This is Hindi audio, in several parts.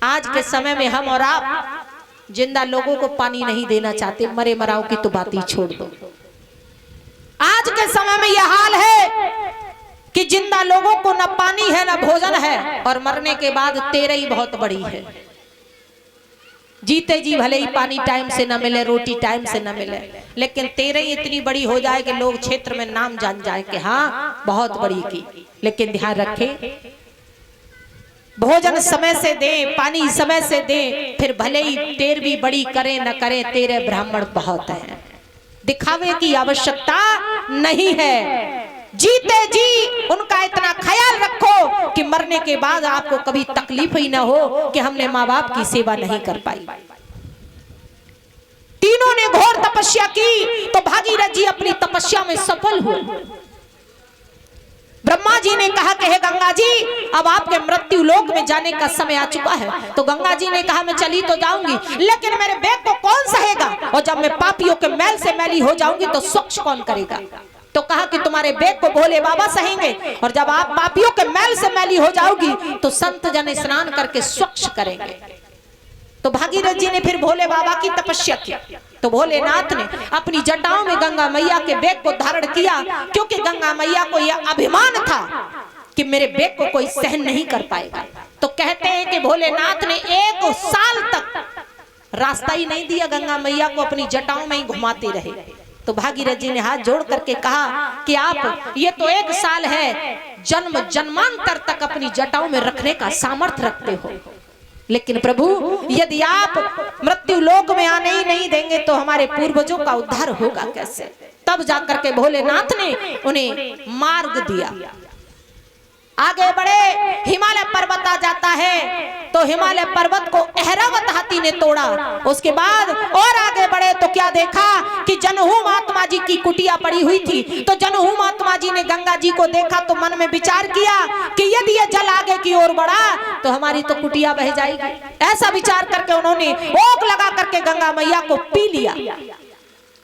आज के समय में हम और आप जिंदा लोगों को पानी नहीं देना चाहते, मरे मराओ की तो बात ही छोड़ दो। आज के समय में यह हाल है कि जिंदा लोगों को न पानी है न भोजन है, और मरने के बाद तेरही बहुत बड़ी है। जीते जी भले ही पानी टाइम से न मिले, रोटी टाइम से न मिले, लेकिन तेरही इतनी बड़ी हो जाए कि लोग क्षेत्र में नाम जान जाए कि हाँ बहुत बड़ी की। लेकिन ध्यान रखें, भोजन समय से दें, पानी समय से दें, फिर भले ही 13वीं बड़ी करें न करें, 13 ब्राह्मण बहुत हैं। दिखावे की आवश्यकता नहीं है। जीते जी उनका इतना ख्याल रखो कि मरने के बाद आपको कभी तकलीफ ही ना हो कि हमने माँ बाप की सेवा नहीं कर पाई। तीनों ने घोर तपस्या की तो भागीरथ जी अपनी तपस्या में सफल हुए। ब्रह्मा जी ने कहा कि हे गंगा जी, अब आपके मृत्यु लोक में जाने का समय आ चुका है। तो गंगा जी ने कहा मैं चली तो जाऊंगी, लेकिन मेरे बेग को कौन सहेगा, और जब मैं पापियों के मैल से मैली हो जाऊंगी तो स्वच्छ कौन करेगा। तो कहा कि तुम्हारे बेग को भोले बाबा सहेंगे, और जब आप पापियों के मैल से मैली हो जाओगी तो संत जन स्नान करके स्वच्छ करेंगे। तो भागीरथ जी ने फिर भोले बाबा की तपस्या की। तो भोलेनाथ ने अपनी जटाओं में गंगा मैया के बेग को धारण किया, क्योंकि गंगा मैया को यह अभिमान था कि मेरे बेग को कोई सहन नहीं कर पाएगा। तो कहते हैं कि भोलेनाथ ने 1 साल तक रास्ता ही नहीं दिया, गंगा मैया को अपनी जटाओं में ही घुमाते रहे। तो भागीरथ जी ने हाथ जोड़ करके कहा कि आप ये तो 1 साल है, जन्म जन्मांतर तक अपनी जटाओं में रखने का सामर्थ्य रखते हो, लेकिन प्रभु यदि आप मृत्यु लोक में आने ही नहीं देंगे तो हमारे पूर्वजों का उद्धार होगा कैसे। तब जाकर के भोलेनाथ ने उन्हें मार्ग दिया। आगे बढ़े, हिमालय पर्वत आ जाता है, तो हिमालय पर्वत को ऐरावत हाथी ने तोड़ा। उसके बाद और आगे बढ़े तो क्या देखा कि जनहू महात्मा जी की कुटिया पड़ी हुई थी। तो जनहू महात्मा जी ने गंगा जी को देखा तो मन में विचार किया कि यदि ये जल आगे की ओर बढ़ा तो हमारी तो कुटिया बह जाएगी। ऐसा विचार करके उन्होंने ओक लगा करके गंगा मैया को पी लिया।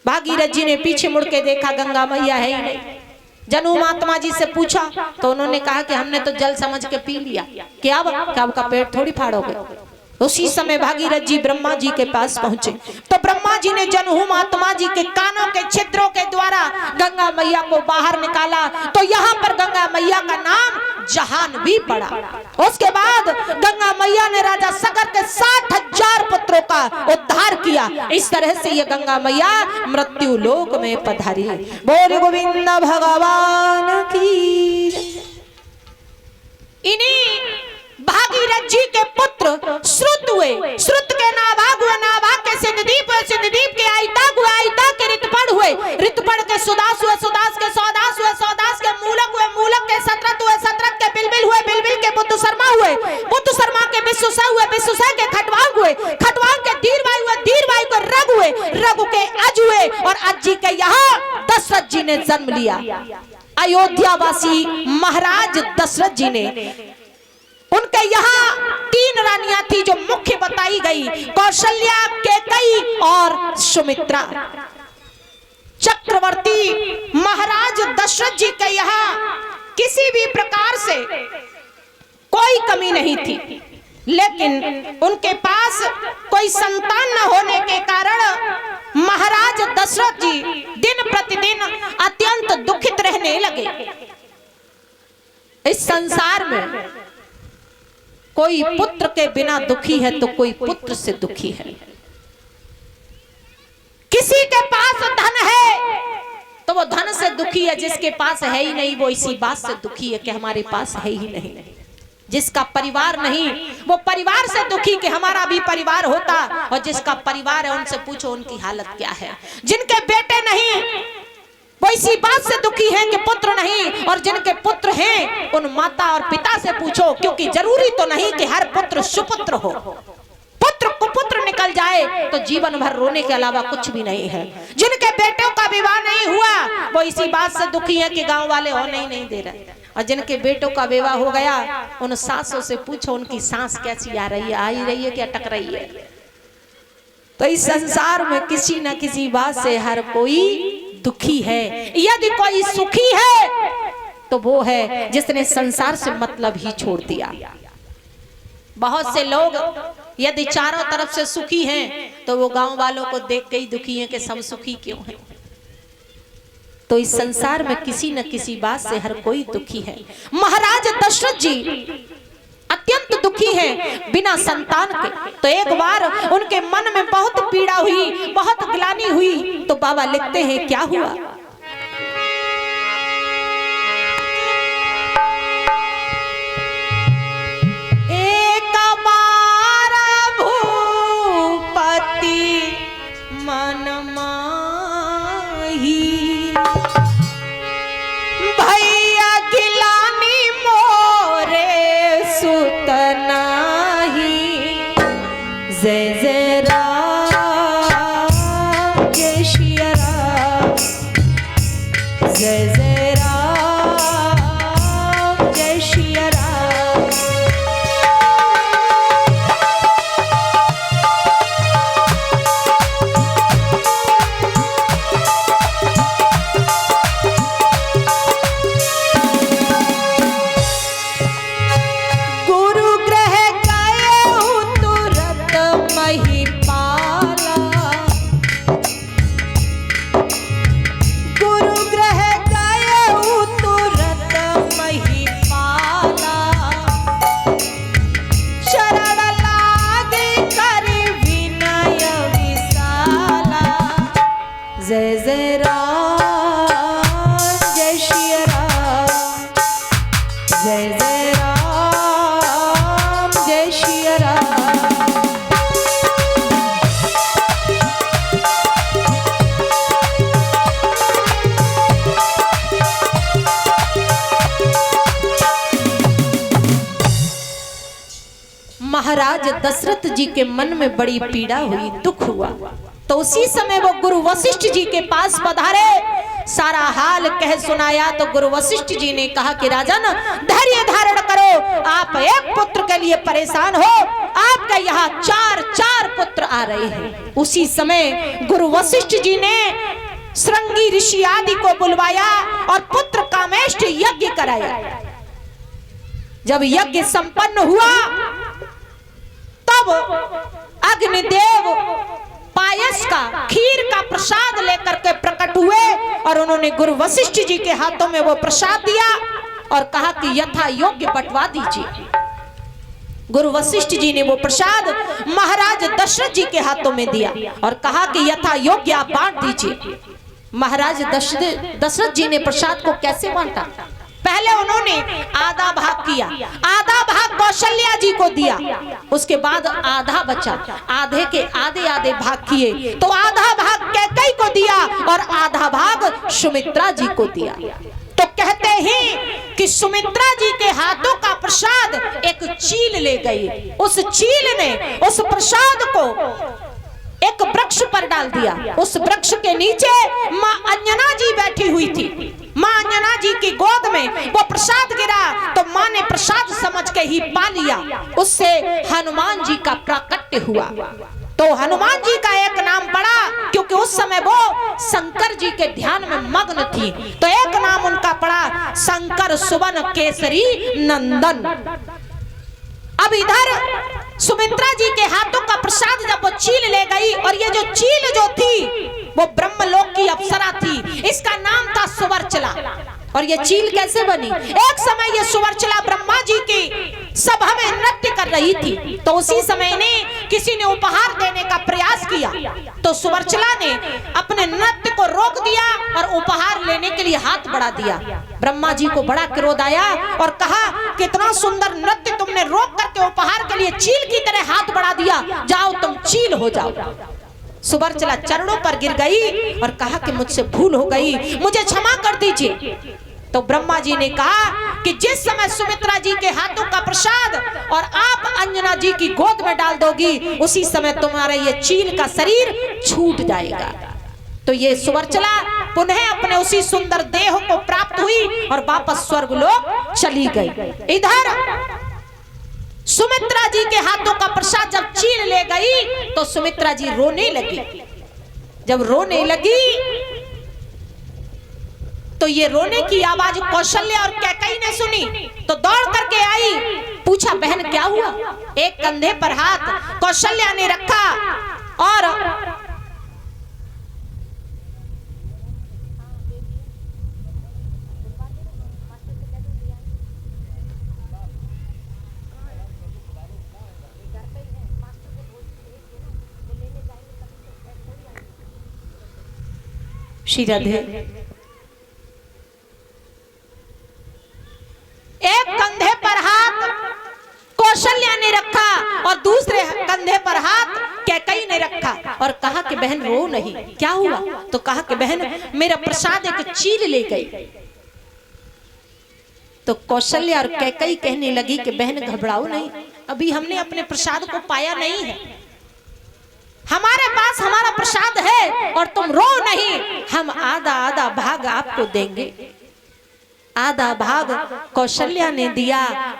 भागीरथ जी ने पीछे मुड़ के देखा, गंगा मैया है ही नहीं। जनू महात्मा जी से पूछा तो उन्होंने कहा कि हमने तो जल समझ के पी लिया, क्या आपका पेट थोड़ी फाड़ोगे। उसी समय भागीरथ जी ब्रह्मा जी के पास पहुंचे। तो ब्रह्मा जी ने जनहू महात्मा जी के कानों के छिद्रों के द्वारा गंगा मैया को बाहर निकाला। तो यहाँ पर गंगा मैया का नाम जहानवी पड़ा। उसके बाद गंगा मैया ने राजा सगर के 60,000 पुत्रों का उद्धार किया। इस तरह से ये गंगा मैया मृत्यु लोक में पधारी। बोल गोविंद भगवान की। इन्हीं भागीरथ जी के पुत्र श्रुत हुए, श्रुत के नाभाग हुए, नाभाग के सिद्धदीप हुए, सिद्धदीप के आयताक हुए, आयताक के ऋतुपर्ण हुए, ऋतुपर्ण के सुदास हुए, सुदास के सौदास हुए, सौदास के मूलक हुए, मूलक के सत्रत हुए, सत्रत के बिलबिल हुए, बिलबिल के बुद्ध शर्मा हुए, बुद्ध शर्मा के विश्वसह हुए, विश्वसह के खटवांग हुए, खटवांग के दीर्घायु हुए, दीर्घायु के रघु हुए, रघु के अज हुए, और अज जी के यहाँ दशरथ जी ने जन्म लिया। अयोध्यावासी महाराज दशरथ जी ने, उनके यहाँ 3 रानियां थी जो मुख्य बताई गई, कौशल्या, केकई और सुमित्रा। चक्रवर्ती महाराज दशरथ जी के यहाँ किसी भी प्रकार से कोई कमी नहीं थी, लेकिन उनके पास कोई संतान न होने के कारण महाराज दशरथ जी दिन प्रतिदिन अत्यंत दुखित रहने लगे। इस संसार में कोई पुत्र के बिना दुखी है तो कोई पुत्र से दुखी है। किसी के पास धन है तो वो धन से दुखी है, जिसके पास है ही नहीं वो इसी बात से दुखी है कि हमारे पास है ही नहीं। जिसका परिवार नहीं वो परिवार से दुखी कि हमारा भी परिवार होता, और जिसका परिवार है उनसे पूछो उनकी हालत क्या है। जिनके बेटे नहीं वो इसी बात से दुखी हैं कि पुत्र नहीं, और जिनके पुत्र हैं उन माता और पिता से पूछो, क्योंकि जरूरी तो नहीं कि हर पुत्र सुपुत्र हो। पुत्र कुपुत्र निकल जाए तो जीवन भर रोने के अलावा कुछ भी नहीं है। जिनके बेटों का विवाह नहीं हुआ वो इसी बात से दुखी है कि गांव वाले होने ही नहीं दे रहे, और जिनके बेटों का विवाह हो गया उन सासों से पूछो उनकी सांस कैसी आ रही है, आ ही रही है कि अटक रही है। तो इस संसार में किसी न किसी बात से हर कोई दुखी है। यदि कोई सुखी है तो वो है जिसने संसार से मतलब ही छोड़ दिया। बहुत से लोग यदि चारों तरफ से सुखी हैं तो वो गांव वालों को देख के ही दुखी हैं कि सब सुखी क्यों हैं। तो इस संसार में किसी न किसी बात से हर कोई दुखी है। महाराज दशरथ जी अत्यंत दुखी हैं बिना संतान के। तो एक बार उनके मन में बहुत पीड़ा हुई, बहुत ग्लानि हुई। तो बाबा लिखते हैं क्या हुआ। जय जय राम जय श्री राम, जय जय राम जय श्री राम। गुरु ग्रह जय जय राम जय श्री राम, जय जय राम जय श्री राम। महाराज दशरथ जी के मन में बड़ी पीड़ा हुई, दुख हुआ। तो उसी समय वो गुरु वशिष्ठ जी के पास पधारे, सारा हाल कह सुनाया। तो गुरु वशिष्ठ जी ने कहा कि राजन धैर्य धारण करो, आप एक पुत्र के लिए परेशान हो, आपके यहाँ चार पुत्र आ रहे हैं। उसी समय गुरु वशिष्ठ जी ने श्रृंगी ऋषि आदि को बुलवाया और पुत्र कामेष्ट यज्ञ कराया। जब यज्ञ संपन्न हुआ तब अग्निदेव पायस का, खीर का प्रसाद लेकर के प्रकट हुए और उन्होंने गुरु वशिष्ठ जी के हाथों में वो प्रसाद दिया और कहा कि यथा योग्य बंटवा दीजिए। गुरु वशिष्ठ जी ने वो प्रसाद महाराज दशरथ जी के हाथों में दिया और कहा कि यथा योग्य आप बांट दीजिए। महाराज दशरथ जी ने प्रसाद को कैसे बांटा। पहले उन्होंने आधा भाग किया, आधा भाग कौशल्या जी को दिया, उसके बाद आधा बचा, आधे के आधे आधे भाग किए। तो आधा भाग कैकेयी को दिया और आधा भाग सुमित्रा जी को दिया। तो कहते हैं कि सुमित्रा जी के हाथों का प्रसाद एक चील ले गई। उस चील ने उस प्रसाद को एक वृक्ष पर डाल दिया। उस वृक्ष के नीचे माँ अंजना जी बैठी हुई थी। माँ अंजना जी की गोद में वो प्रसाद गिरा तो माँ ने प्रसाद समझ के ही पा लिया। उससे हनुमान जी का प्राकट्य हुआ। तो हनुमान जी का एक नाम पड़ा क्योंकि उस समय वो शंकर जी के ध्यान में मग्न थी। तो एक नाम उनका पड़ा शंकर सुवन केसरी नंदन। अब इधर सुमित्रा जी के हाथों का प्रसाद जब वो चील ले गई, और ये जो चील जो थी वो ब्रह्मलोक की अप्सरा थी, इसका नाम था सुवर्चला। और ये चील कैसे बनी। एक समय ये सुवर्चला ब्रह्मा जी की सभा में नृत्य कर रही थी। तो उसी समय ने किसी ने उपहार देने का प्रयास किया तो सुवर्चला ने अपने नृत्य को रोक दिया और उपहार लेने के लिए हाथ बढ़ा दिया। ब्रह्मा जी को बड़ा क्रोध आया और कहा कितना सुंदर नृत्य तुमने रोक करके उपहार के लिए चील की तरह हाथ बढ़ा दिया, जाओ तुम चील हो जाओ। सुवर्चला चरणों पर गिर गई और कहा कि मुझसे भूल हो गई, मुझे क्षमा कर दीजिए। तो ब्रह्मा जी ने कहा कि जिस समय सुमित्रा जी के हाथों का प्रसाद और आप अंजना जी की गोद में डाल दोगी, उसी समय तुम्हारा ये चील का शरीर छूट जाएगा। तो ये सुवर्चला पुनः अपने उसी सुंदर देह को प्राप्त हुई और वापस स्वर्गलोक चली गई। इधर सुमित्रा जी के हाथों का प्रसाद जब चील ले गई तो सुमित्रा जी रोने लगी। जब रोने लगी तो ये रोने की आवाज कौशल्या और कैकेयी ने सुनी तो दौड़ करके आई। पूछा बहन क्या हुआ? एक कंधे पर हाथ कौशल्या ने रखा और श्री राधे, एक कंधे पर हाथ कौशल्या ने रखा और दूसरे कंधे पर हाथ कैकेयी ने रखा और कहा कि बहन रो नहीं, क्या हुआ? तो कहा कि बहन मेरा प्रसाद एक चील ले गई। तो कौशल्या और कैकेयी कहने लगी कि बहन घबराओ नहीं, अभी हमने अपने प्रसाद को पाया नहीं है, हमारे पास हमारा प्रसाद है और तुम रो नहीं, हम आधा आधा भाग आपको देंगे। आधा भाग कौशल्या ने दिया,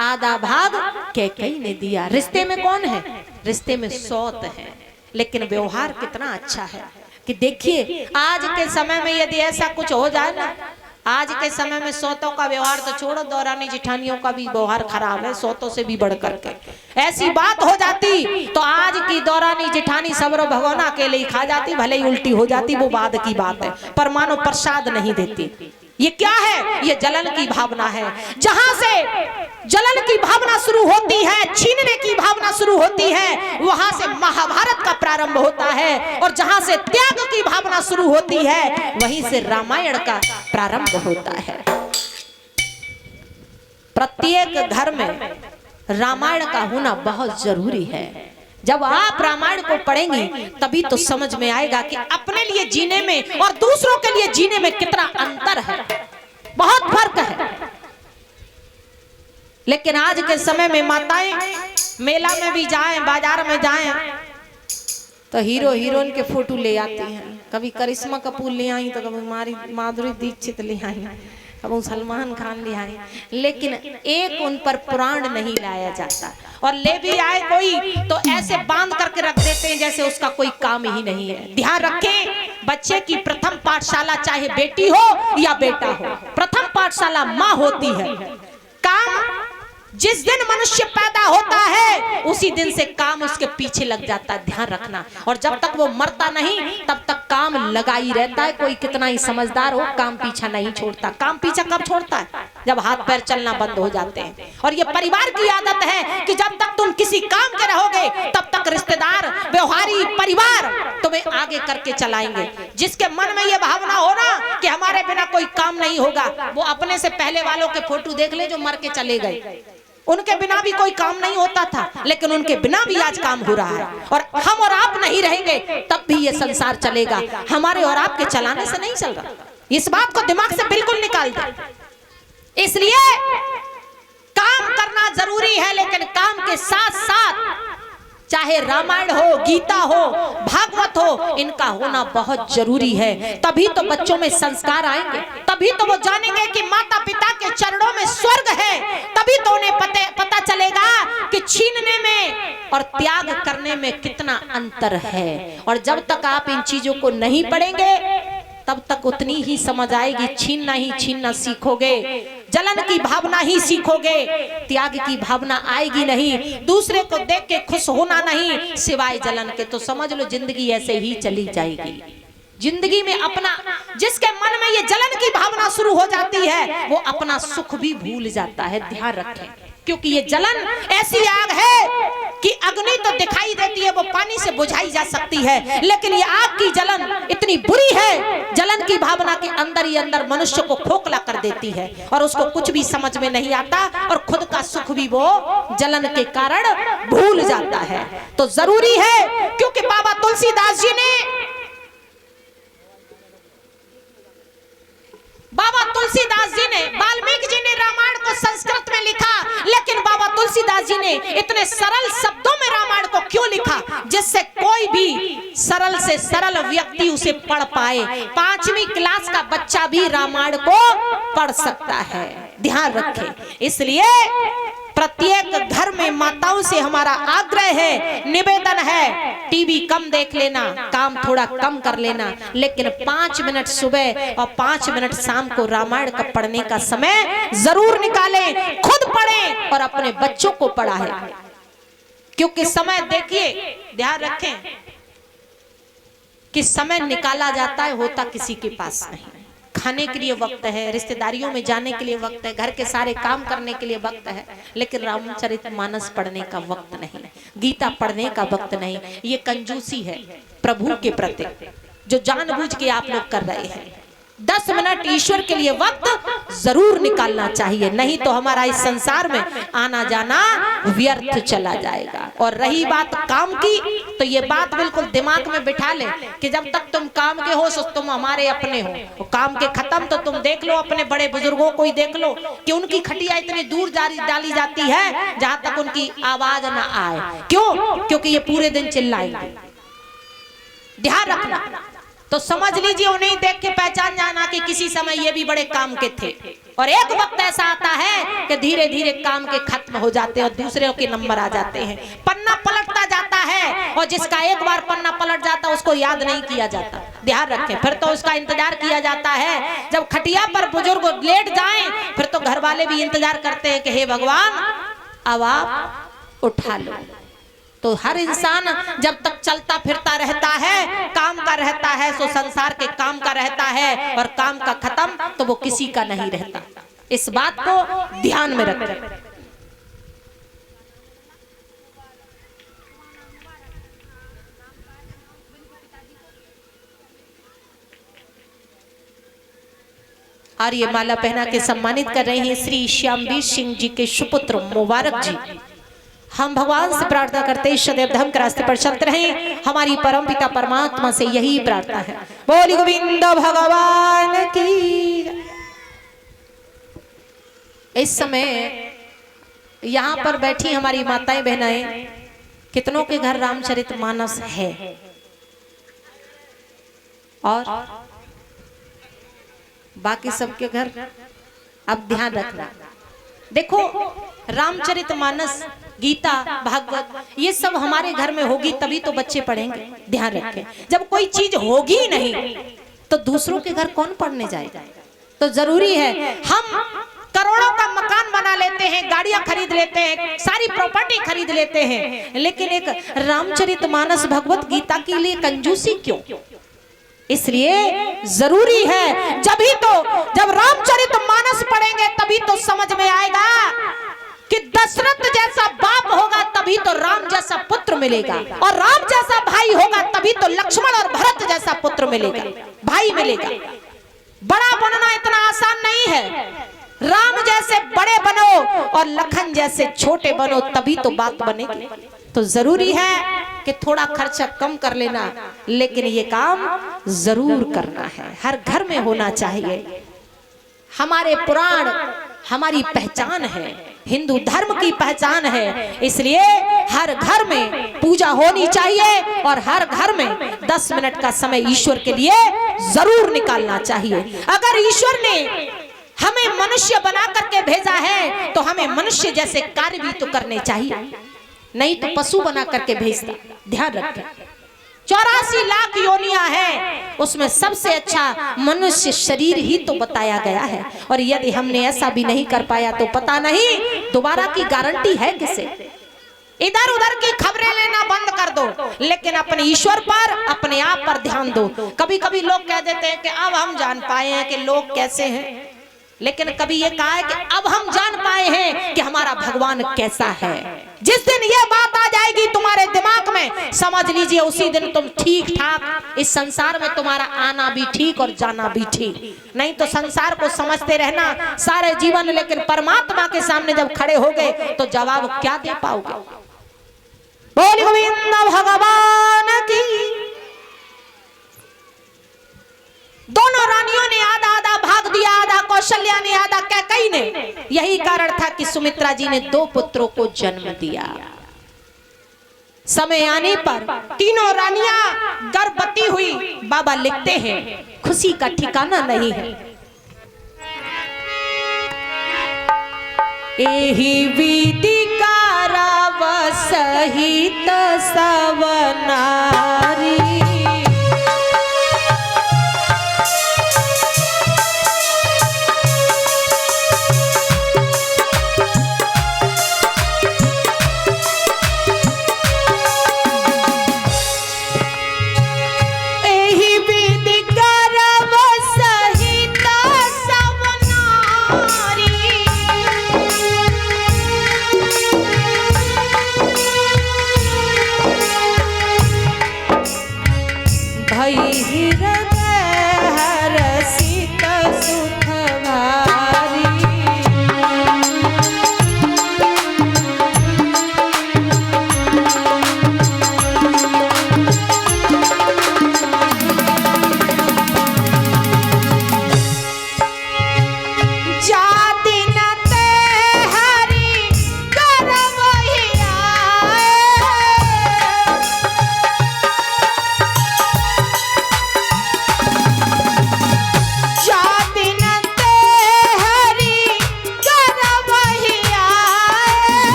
आधा भाग कैकेयी ने दिया। रिश्ते में कौन है? रिश्ते में सौत है, लेकिन व्यवहार कितना अच्छा है कि देखिए आज के समय में यदि ऐसा कुछ हो जाए ना, आज के समय में सौतों का व्यवहार तो छोड़ो, दौरानी जिठानियों का भी व्यवहार खराब है, सौतों से भी बढ़कर के। ऐसी बात हो जाती तो आज की दौरानी जिठानी सबरो भगवाना अकेले ही खा जाती, भले ही उल्टी हो जाती, वो बाद की बात है, पर मानो प्रसाद नहीं देती। ये क्या है? ये जलन की भावना है। जहां से जलन की भावना शुरू होती है, छीनने की भावना शुरू होती है, वहां से महाभारत का प्रारंभ होता है, और जहां से त्याग की भावना शुरू होती है वहीं से रामायण का प्रारंभ होता है। प्रत्येक घर में रामायण का होना बहुत जरूरी है। जब आप रामायण को पढ़ेंगी तभी तो समझ में आएगा कि अपने लिए जीने में और दूसरों के लिए जीने में कितना अंतर है, बहुत फर्क है। लेकिन आज के समय में माताएं मेला में भी जाएं, बाजार में जाएं तो हीरो हीरोइन के फोटो ले आती हैं। कभी करिश्मा कपूर ले आई तो कभी माधुरी दीक्षित ले आई, कभी सलमान खान ले आई, लेकिन एक उन पर प्राण नहीं लाया जाता। और ले भी आए कोई तो ऐसे बांध करके रख देते हैं जैसे उसका कोई काम ही नहीं है। ध्यान रखें, बच्चे की प्रथम पाठशाला चाहे बेटी हो या बेटा हो, प्रथम पाठशाला माँ होती है। काम जिस दिन मनुष्य पैदा होता है उसी दिन से काम उसके पीछे लग जाता है, ध्यान रखना। और जब तक वो मरता नहीं तब तक काम लगा ही रहता है। कोई कितना ही समझदार हो, काम पीछा नहीं छोड़ता। काम पीछा कब छोड़ता है? जब हाथ पैर चलना बंद हो जाते हैं। और ये परिवार की आदत है कि जब तक तुम किसी काम के रहोगे तब तक रिश्तेदार, व्यवहारी, परिवार तुम्हें आगे करके चलाएंगे। जिसके मन में ये भावना हो ना कि हमारे बिना कोई काम नहीं होगा, वो अपने से पहले वालों के फोटो देख ले जो मर के चले गए। उनके बिना भी कोई काम नहीं होता था, लेकिन उनके बिना भी आज काम हो रहा है। और हम और आप नहीं रहेंगे तब भी ये संसार चलेगा, हमारे और आपके चलाने से नहीं चल रहा। इस बात को दिमाग से बिल्कुल निकाल दे। इसलिए काम करना जरूरी है, लेकिन काम के साथ साथ चाहे रामायण हो, गीता हो, भागवत हो, इनका होना बहुत जरूरी है। तभी तो बच्चों में संस्कार आएंगे, तभी तो वो जानेंगे कि माता पिता के चरणों में स्वर्ग है। तभी तो उन्हें पता चलेगा कि छीनने में और त्याग करने में कितना अंतर है। और जब तक आप इन चीजों को नहीं पढ़ेंगे तब तक उतनी ही समझ आएगी। छीनना ही छीनना सीखोगे, जलन की भावना ही सीखोगे, त्याग की भावना आएगी नहीं। दूसरे को देख के खुश होना नहीं सिवाय जलन के, तो समझ लो जिंदगी ऐसे ही चली जाएगी। जिंदगी में अपना, जिसके मन में ये जलन की भावना शुरू हो जाती है वो अपना सुख भी भूल जाता है। ध्यान रखें, क्योंकि ये जलन ऐसी आग है कि अग्नि तो दिखाई देती है, वो पानी से बुझाई जा सकती है, लेकिन ये आग की जलन इतनी बुरी है, जलन की भावना के अंदर ही अंदर मनुष्य को खोखला कर देती है और उसको कुछ भी समझ में नहीं आता और खुद का सुख भी वो जलन के कारण भूल जाता है। तो जरूरी है, क्योंकि बाबा तुलसीदास जी ने वाल्मीकि जी ने रामायण को संस्कृत में लिखा, लेकिन बाबा तुलसीदास जी ने इतने सरल शब्दों में रामायण को क्यों लिखा जिससे कोई भी सरल से सरल व्यक्ति उसे पढ़ पाए। 5वीं क्लास का बच्चा भी रामायण को पढ़ सकता है, ध्यान रखें। इसलिए प्रत्येक घर में माताओं से हमारा आग्रह है, निवेदन है, टीवी कम देख लेना, काम थोड़ा कम कर लेना, लेकिन 5 मिनट सुबह और 5 मिनट शाम को रामायण का पढ़ने का समय जरूर निकालें, खुद पढ़ें और अपने बच्चों को पढ़ाएं। क्योंकि समय देखिए, ध्यान रखें कि समय निकाला जाता है, होता किसी के पास नहीं। खाने के लिए वक्त है, रिश्तेदारियों में जाने के लिए वक्त है, घर के सारे काम करने के लिए वक्त है, लेकिन रामचरितमानस पढ़ने का वक्त नहीं, गीता पढ़ने का वक्त नहीं। ये कंजूसी है प्रभु के प्रति जो जानबूझ के आप लोग कर रहे हैं। 10 मिनट ईश्वर के लिए वक्त जरूर निकालना चाहिए, नहीं तो हमारा इस संसार में आना जाना व्यर्थ चला जाएगा। और रही बात काम की, तो ये बात बिल्कुल दिमाग में बिठा ले कि जब तक तुम काम के हो तुम हमारे अपने हो, काम के खत्म तो तुम देख लो अपने बड़े बुजुर्गों को ही देख लो कि उनकी खटिया इतनी दूर डाली जाती है जहां तक उनकी आवाज ना आए। क्यों? क्योंकि ये पूरे दिन चिल्लाएंगे। ध्यान रखना। तो समझ लीजिए, उन्हें देख के पहचान जाना कि किसी समय ये भी बड़े काम के थे। और एक वक्त ऐसा आता है कि धीरे धीरे काम के खत्म हो जाते हैं और दूसरे के नंबर आ जाते हैं, पन्ना पलटता जाता है। और जिसका एक बार पन्ना पलट जाता उसको याद नहीं किया जाता, ध्यान रखें। फिर तो उसका इंतजार किया जाता है, जब खटिया पर बुजुर्ग लेट जाएं फिर तो घर वाले भी इंतजार करते हैं कि हे भगवान अब आप उठा लो। तो हर इंसान जब तक चलता फिरता रहता है, काम का रहता है, सो संसार के काम का रहता है, और काम का खत्म तो वो किसी का नहीं रहता। इस बात को ध्यान में रखें। और ये माला पहना के सम्मानित कर रहे हैं श्री श्यामवीर सिंह जी के सुपुत्र मुबारक जी। हम भगवान से प्रार्थना करते हैं सदैव धर्म के रास्ते पर चलते रहें, हमारी परम पिता परमात्मा से यही प्रार्थना है। बोली गोविंद भगवान की। इस समय यहाँ पर बैठी हमारी माताएं बहनाएं, कितनों के घर रामचरितमानस है? और बाकी सबके घर? अब ध्यान रखना, देखो रामचरितमानस, गीता, भागवत ये सब हमारे घर में होगी तभी तो बच्चे पढ़ेंगे। ध्यान रखें, जब कोई चीज होगी नहीं तो दूसरों के घर कौन पढ़ने जाएगा? तो जरूरी है, हम करोड़ों का मकान बना लेते हैं, गाड़ियां खरीद लेते हैं, सारी प्रॉपर्टी खरीद लेते हैं, लेकिन एक रामचरितमानस भगवत गीता के लिए कंजूसी क्यों? इसलिए जरूरी है, जब रामचरितमानस पढ़ेंगे तभी तो समझ में आएगा कि दशरथ जैसा बाप होगा तभी तो राम जैसा पुत्र मिलेगा, और राम जैसा भाई होगा तभी तो लक्ष्मण और भरत जैसा पुत्र मिलेगा, भाई मिलेगा। बड़ा बनना इतना आसान नहीं है, राम जैसे बड़े बनो और लखन जैसे छोटे बनो तभी तो बात बनेगी। तो जरूरी है कि थोड़ा खर्चा कम कर लेना, लेकिन ये काम जरूर करना है, हर घर में होना चाहिए। हमारे पुराण हमारी पहचान है, हिंदू धर्म की पहचान है, इसलिए हर घर में पूजा होनी चाहिए और हर घर में 10 मिनट का समय ईश्वर के लिए जरूर निकालना चाहिए। अगर ईश्वर ने हमें मनुष्य बना करके भेजा है तो हमें मनुष्य जैसे कार्य भी तो करने चाहिए, नहीं तो पशु बना करके भेजता। ध्यान रखें, 84 लाख योनियां हैं, उसमें सबसे अच्छा मनुष्य शरीर ही तो बताया गया है। और यदि हमने ऐसा भी नहीं कर पाया तो पता नहीं दोबारा की गारंटी है किसे? इधर उधर की खबरें लेना बंद कर दो, लेकिन अपने ईश्वर पर, अपने आप पर ध्यान दो। कभी कभी लोग कह देते हैं कि अब हम जान पाए हैं कि लोग कैसे हैं, लेकिन कभी ये कहा है कि अब हम जान पाए हैं कि हमारा भगवान कैसा है। जिस दिन ये बात आ जाएगी तुम्हारे दिमाग में, समझ लीजिए उसी दिन तुम ठीक ठाक इस संसार में, तुम्हारा आना भी ठीक और जाना भी ठीक। नहीं तो संसार को समझते रहना सारे जीवन, लेकिन परमात्मा के सामने जब खड़े हो गए तो जवाब क्या दे पाओगे? बोल गोविंद भगवान की। दोनों रानियों ने आधा आधा भाग दिया, आधा कौशल्या ने, आधा कैकेयी ने। यही कारण था कि सुमित्रा जी ने 2 पुत्रों को जन्म दिया। समय आने पर तीनों रानियां गर्भवती हुई। बाबा लिखते हैं खुशी का ठिकाना नहीं है। एही विधि कारव सहित सवनारी,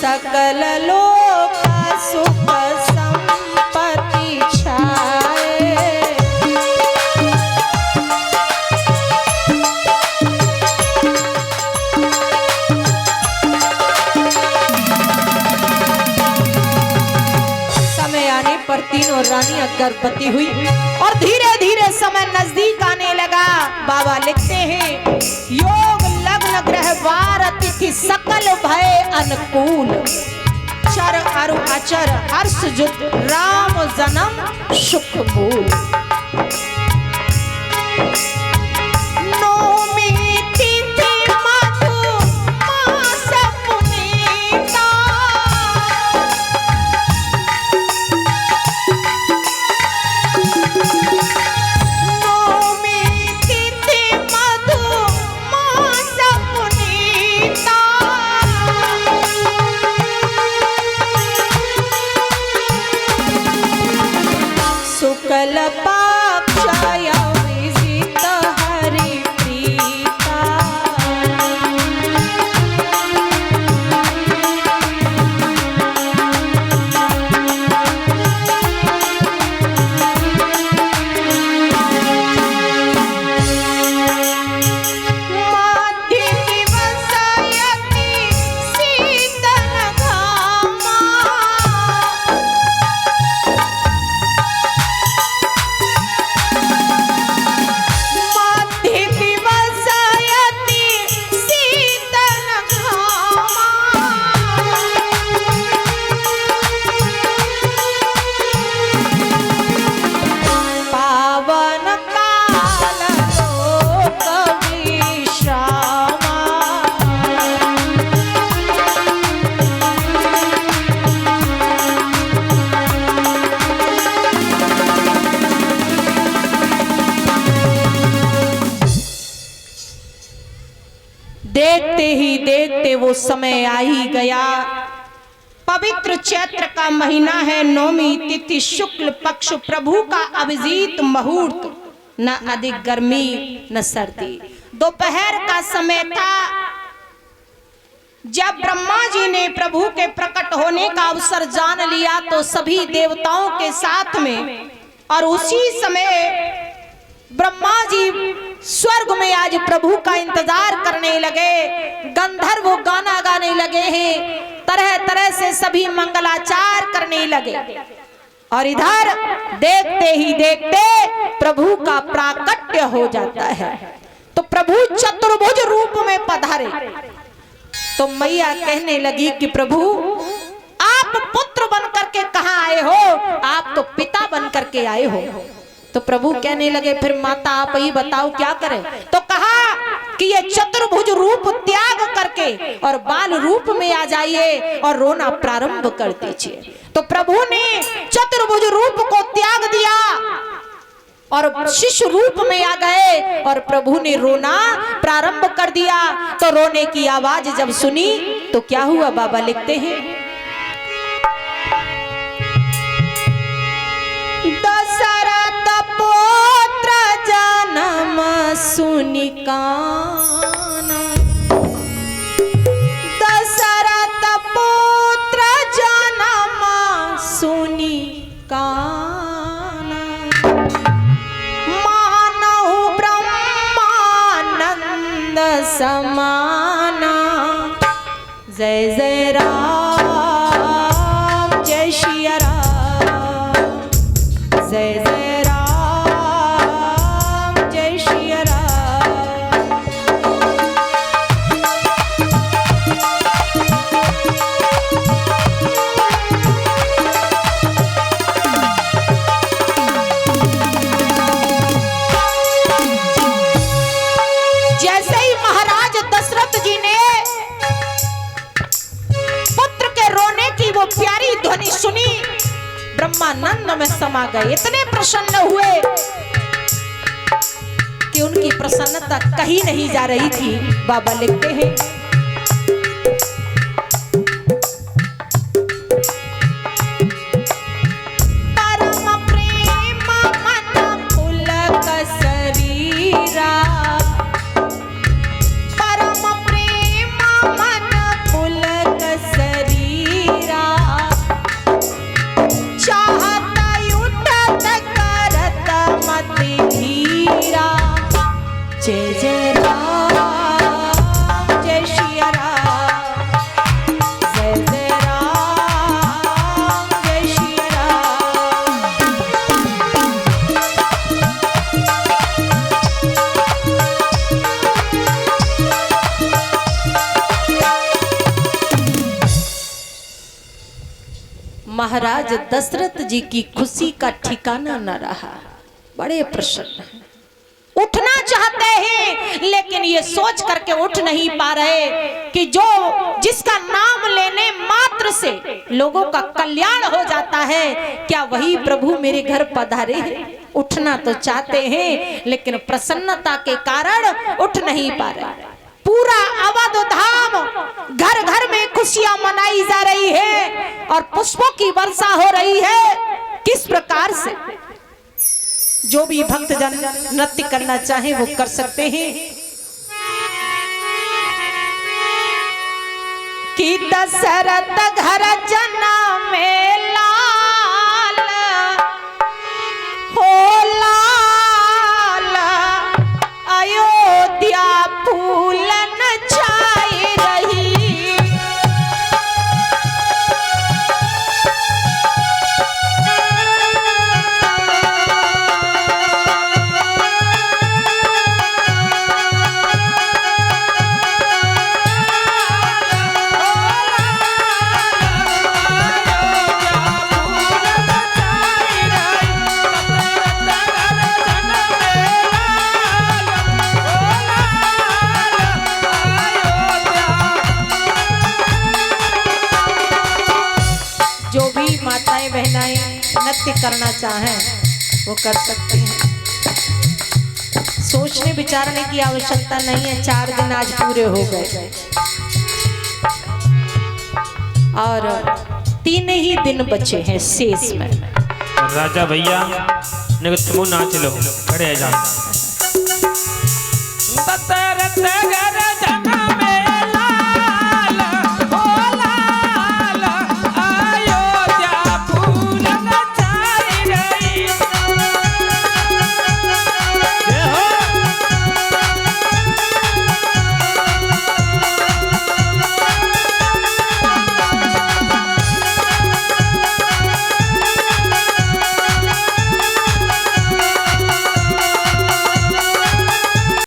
सकल लोक सुख संपत्ति छाए। समय आने पर तीनों रानियां गर्भवती हुई और धीरे धीरे समय नजदीक आने लगा। बाबा लिखते हैं योग लग्न ग्रह वार तिथि सकल भय अनुकूल, चर अरु अचर हर्ष जुट राम जन्म सुख मूल। नौमी तिथि मधु मास पुनीता, नौमी तिथि मधु मास पुनीता, शुक्ल पक्ष विजित हरि प्रीता। मध्य दिवसयति शीतल घामा, देखते ही देखते वो समय आ ही गया। पवित्र चैत्र का महीना है, नौमी तिथि शुक्ल पक्ष, प्रभु का अभिजीत मुहूर्त, न अधिक गर्मी न सर्दी। दोपहर का समय था जब ब्रह्मा जी ने प्रभु के प्रकट होने का अवसर जान लिया तो सभी देवताओं के साथ में, और उसी समय ब्रह्मा जी स्वर्ग में आज प्रभु का इंतजार करने लगे। गंधर्व गाना गाने लगे हैं, तरह तरह से सभी मंगलाचार करने लगे। और इधर देखते ही देखते प्रभु का प्राकट्य हो जाता है। तो प्रभु चतुर्भुज रूप में पधारे। तो मैया कहने लगी कि प्रभु आप पुत्र बन करके कहाँ आए हो, आप तो पिता बन करके आए हो। तो प्रभु कहने लगे फिर माता आप ही बताओ क्या करें। तो कहा कि ये चतुर्भुज रूप त्याग करके और बाल रूप में आ जाइए और रोना प्रारंभ कर दीजिए। तो प्रभु ने चतुर्भुज रूप को त्याग दिया और शिशु रूप में आ गए और प्रभु ने रोना प्रारंभ कर दिया। तो रोने की आवाज जब सुनी तो क्या हुआ, बाबा लिखते हैं, दशरथ पुत्र जन्म सुनि काना, दशरथ पुत्र जन्म सुनि काना, मानहु ब्रह्मानंद समाना। जय जय राम जय सिया राम, जय जय राम जय सिया राम। जैसे ही महाराज दशरथ जी ने पुत्र के रोने की वो प्यारी ध्वनि सुनी, ब्रह्मानंद में समा गए। इतने प्रसन्न हुए कि उनकी प्रसन्नता कहीं नहीं जा रही थी। बाबा लिखते हैं, परम प्रेम मन पुलक शरीरा, परम प्रेम मन पुलक शरीरा, चाहत उठत करत मति धीरा। जय जय राम जय सिया राम, जय जय राम जय सिया राम। महाराज दशरथ जी की खुशी का ठिकाना न रहा, बड़े प्रसन्न हैं। उठना चाहते हैं लेकिन ये सोच करके उठ नहीं पा रहे कि जो जिसका नाम लेने मात्र से लोगों का कल्याण हो जाता है, क्या वही प्रभु मेरे घर पधारे हैं। उठना तो चाहते हैं लेकिन प्रसन्नता के कारण उठ नहीं पा रहे। पूरा अवध धाम घर घर में खुशियां मनाई जा रही है और पुष्पों की वर्षा हो रही है। किस प्रकार से जो भी भक्तजन नृत्य करना चाहे वो कर सकते हैं। कि दशरथ घर जन्मे लाल हो लाल, अयोध्या फूलन छाई रही। जो भी माताएं बहनाएं नृत्य करना चाहें वो कर सकती हैं। सोचने विचारने की आवश्यकता नहीं है। 4 दिन आज पूरे हो गए और 3 ही दिन बचे हैं शेष में। राजा भैया ने तुम नाच लो, खड़े जा।